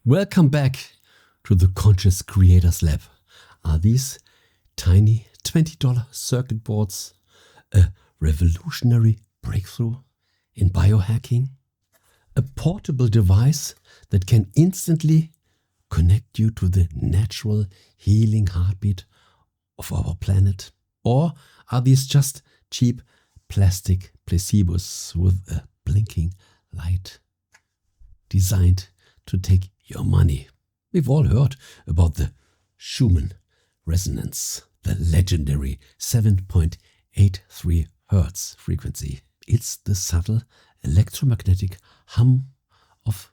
Welcome back to the Conscious Creators Lab. Are these tiny $20 circuit boards a revolutionary breakthrough in biohacking? A portable device that can instantly connect you to the natural healing heartbeat of our planet? Or are these just cheap plastic placebos with a blinking light designed to take your money? We've all heard about the Schumann Resonance, the legendary 7.83 Hertz frequency. It's the subtle electromagnetic hum of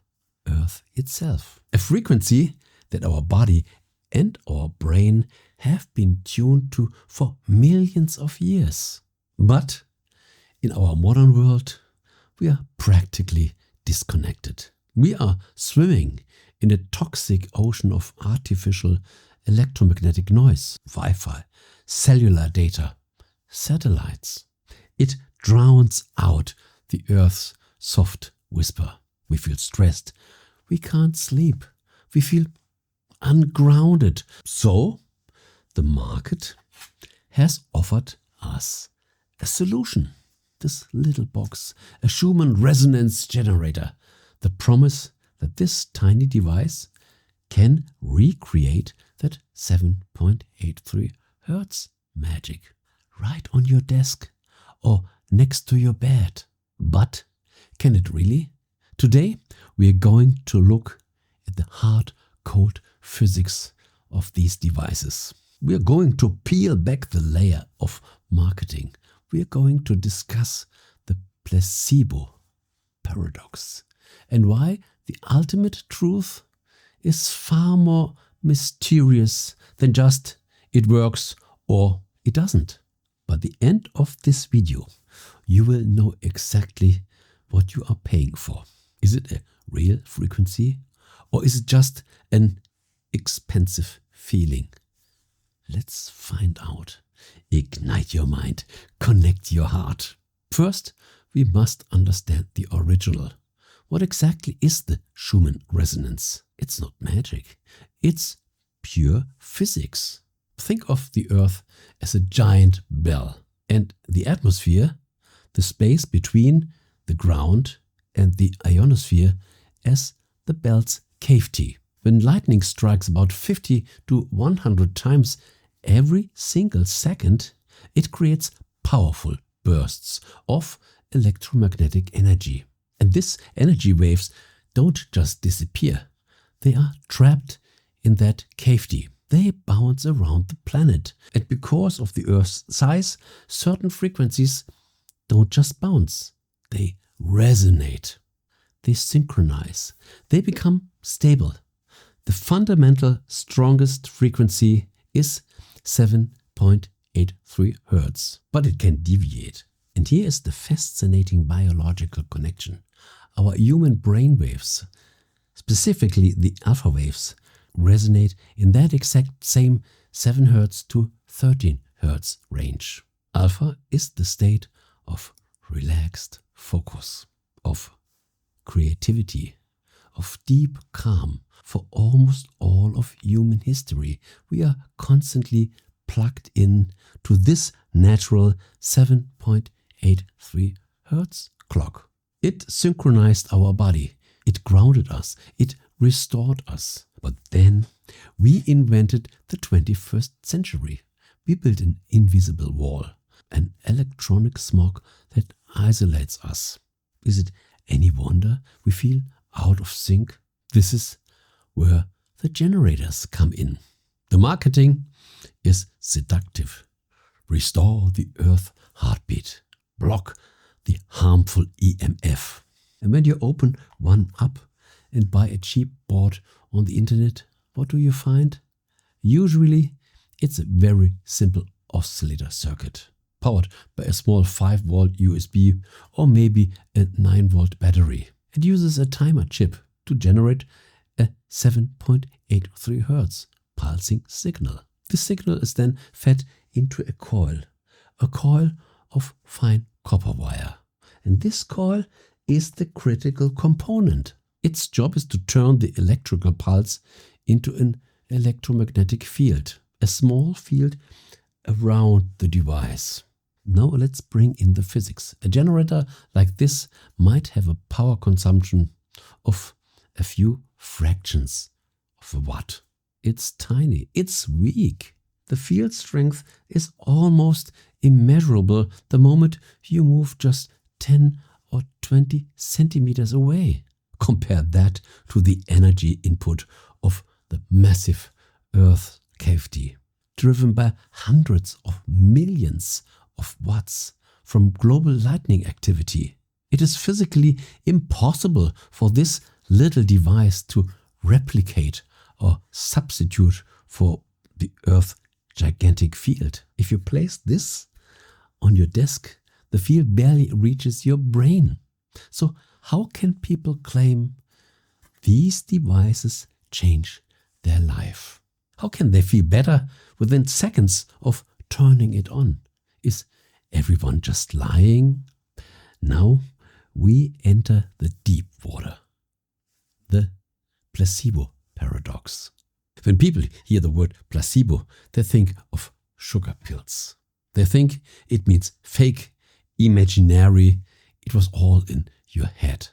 Earth itself. A frequency that our body and our brain have been tuned to for millions of years. But in our modern world, we are practically disconnected. We are swimming in a toxic ocean of artificial electromagnetic noise, Wi-Fi, cellular data, satellites. It drowns out the Earth's soft whisper. We feel stressed. We can't sleep. We feel ungrounded. So, the market has offered us a solution. This little box, a Schumann Resonance Generator. The promise that this tiny device can recreate that 7.83 Hertz magic right on your desk or next to your bed. But can it really? Today we are going to look at the hard, cold physics of these devices. We are going to peel back the layer of marketing. We are going to discuss the Placebo Paradox and why the ultimate truth is far more mysterious than just it works or it doesn't. By the end of this video, you will know exactly what you are paying for. Is it a real frequency or is it just an expensive feeling? Let's find out. Ignite your mind, connect your heart. First, we must understand the original. What exactly is the Schumann resonance? It's not magic. It's pure physics. Think of the Earth as a giant bell and the atmosphere, the space between the ground and the ionosphere, as the bell's cavity. When lightning strikes about 50 to 100 times every single second, it creates powerful bursts of electromagnetic energy. And these energy waves don't just disappear. They are trapped in that cavity. They bounce around the planet. And because of the Earth's size, certain frequencies don't just bounce. They resonate. They synchronize. They become stable. The fundamental strongest frequency is 7.83 Hertz. But it can deviate. And here is the fascinating biological connection. Our human brain waves, specifically the alpha waves, resonate in that exact same 7 Hz to 13 Hz range. Alpha is the state of relaxed focus, of creativity, of deep calm. For almost all of human history, we are constantly plugged in to this natural 7.83 Hz clock. It synchronized our body. It grounded us. It restored us. But then we invented the 21st century. We built an invisible wall, an electronic smog that isolates us. Is it any wonder we feel out of sync? This is where the generators come in. The marketing is seductive. Restore the Earth heartbeat. Block the harmful EMF. And when you open one up and buy a cheap board on the internet, what do you find? Usually it's a very simple oscillator circuit, powered by a small 5-volt USB or maybe a 9-volt battery. It uses a timer chip to generate a 7.83 Hz pulsing signal. This signal is then fed into a coil of fine copper wire. And this coil is the critical component. Its job is to turn the electrical pulse into an electromagnetic field, a small field around the device. Now let's bring in the physics. A generator like this might have a power consumption of a few fractions of a watt. It's tiny, it's weak. The field strength is almost immeasurable the moment you move just 10 or 20 centimeters away. Compare that to the energy input of the massive Earth cavity, driven by hundreds of millions of watts from global lightning activity. It is physically impossible for this little device to replicate or substitute for the Earth's gigantic field. If you place this on your desk, the field barely reaches your brain. So how can people claim these devices change their life? How can they feel better within seconds of turning it on? Is everyone just lying? Now we enter the deep water, the Placebo Paradox. When people hear the word placebo, they think of sugar pills. They think it means fake, imaginary, it was all in your head.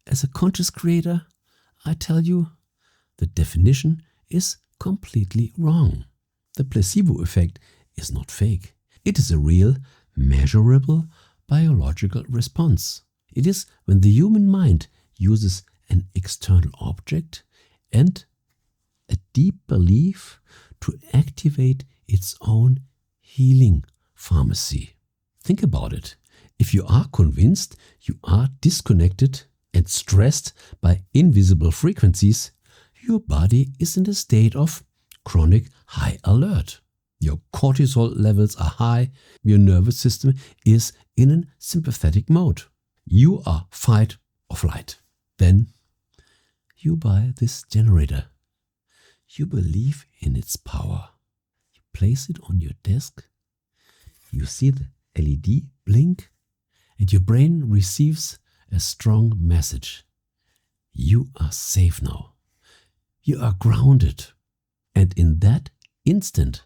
As a conscious creator, I tell you, the definition is completely wrong. The placebo effect is not fake. It is a real, measurable biological response. It is when the human mind uses an external object and a deep belief to activate its own healing pharmacy. Think about it. If you are convinced you are disconnected and stressed by invisible frequencies, your body is in a state of chronic high alert. Your cortisol levels are high, your nervous system is in a sympathetic mode. You are fight or flight. Then you buy this generator. You believe in its power. You place it on your desk. You see the LED blink and your brain receives a strong message. You are safe now. You are grounded. And in that instant,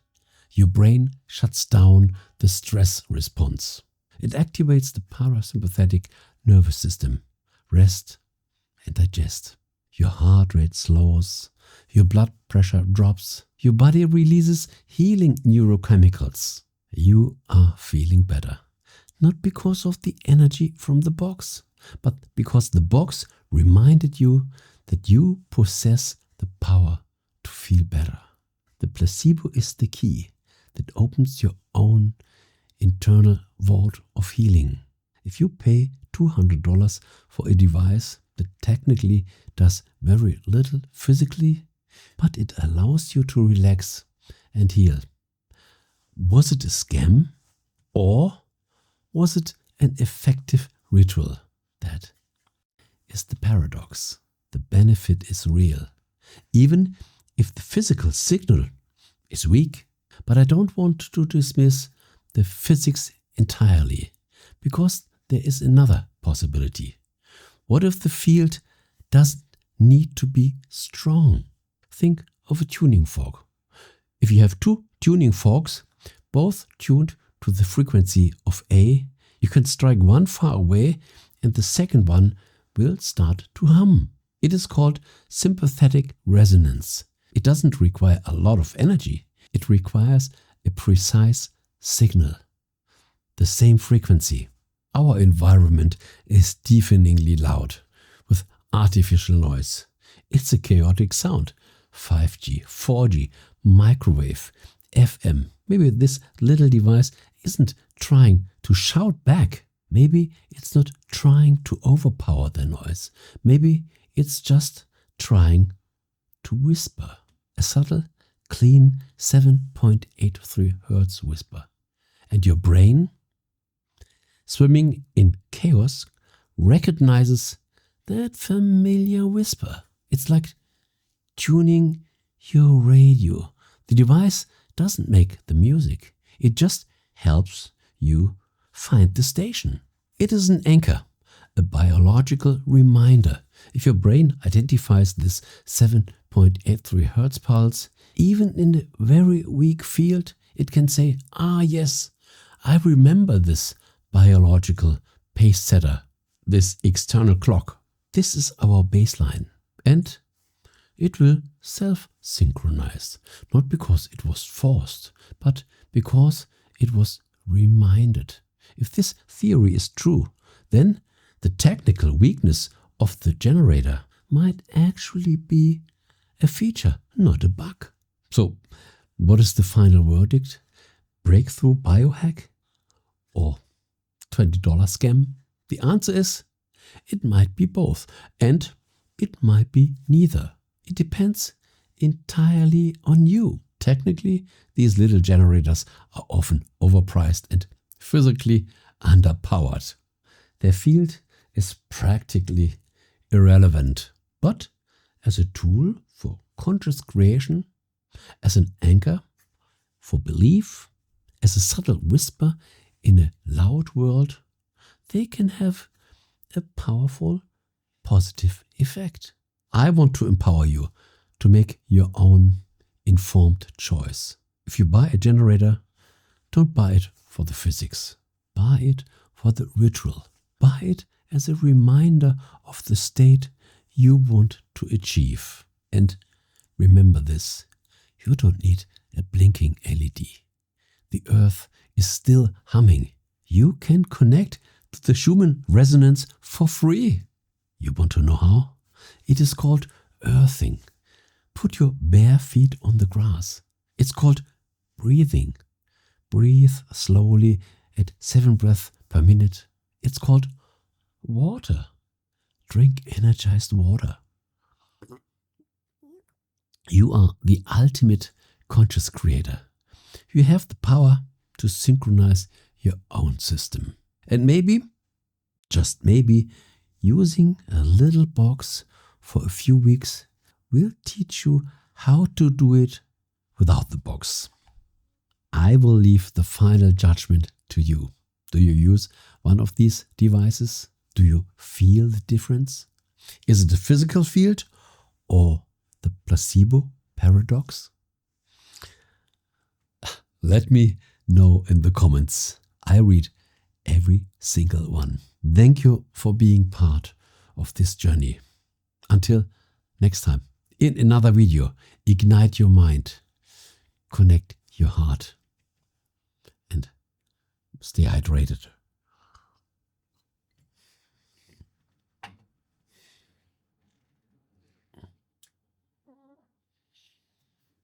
your brain shuts down the stress response. It activates the parasympathetic nervous system. Rest and digest. Your heart rate slows. Your blood pressure drops. Your body releases healing neurochemicals. You are feeling better. Not because of the energy from the box, but because the box reminded you that you possess the power to feel better. The placebo is the key that opens your own internal vault of healing. If you pay $200 for a device that technically does very little physically, but it allows you to relax and heal, was it a scam or was it an effective ritual? That is the paradox. The benefit is real, even if the physical signal is weak. But I don't want to dismiss the physics entirely, because there is another possibility. What if the field doesn't need to be strong? Think of a tuning fork. If you have two tuning forks, both tuned to the frequency of A, you can strike one far away and the second one will start to hum. It is called sympathetic resonance. It doesn't require a lot of energy. It requires a precise signal, the same frequency. Our environment is deafeningly loud with artificial noise. It's a chaotic sound. 5G, 4G, microwave, FM. Maybe this little device isn't trying to shout back. Maybe it's not trying to overpower the noise. Maybe it's just trying to whisper. A subtle, clean 7.83 Hertz whisper. And your brain, swimming in chaos, recognizes that familiar whisper. It's like tuning your radio. The device doesn't make the music. It just helps you find the station. It is an anchor, a biological reminder If your brain identifies this 7.83 Hertz pulse, even in a very weak field, it can say, ah yes, I remember this biological pace setter, this external clock. This is our baseline. And it will self-synchronize, not because it was forced, but because it was reminded. If this theory is true, then the technical weakness of the generator might actually be a feature, not a bug. So, what is the final verdict? Breakthrough biohack or $20 scam? The answer is, it might be both, and it might be neither. It depends entirely on you. Technically, these little generators are often overpriced and physically underpowered. Their field is practically irrelevant, but as a tool for conscious creation, as an anchor for belief, as a subtle whisper in a loud world, they can have a powerful positive effect. I want to empower you to make your own informed choice. If you buy a generator, don't buy it for the physics. Buy it for the ritual. Buy it as a reminder of the state you want to achieve. And remember this, you don't need a blinking LED. The earth is still humming. You can connect to the Schumann Resonance for free. You want to know how? It is called earthing. Put your bare feet on the grass. It's called breathing. Breathe slowly at 7 breaths per minute. It's called water. Drink energized water. You are the ultimate conscious creator. You have the power to synchronize your own system. And maybe, just maybe, using a little box for a few weeks will teach you how to do it without the box. I will leave the final judgment to you. Do you use one of these devices? Do you feel the difference? Is it a physical field or the placebo paradox? Let me know in the comments. I read every single one. Thank you for being part of this journey. Until next time, in another video, ignite your mind, connect your heart, and stay hydrated.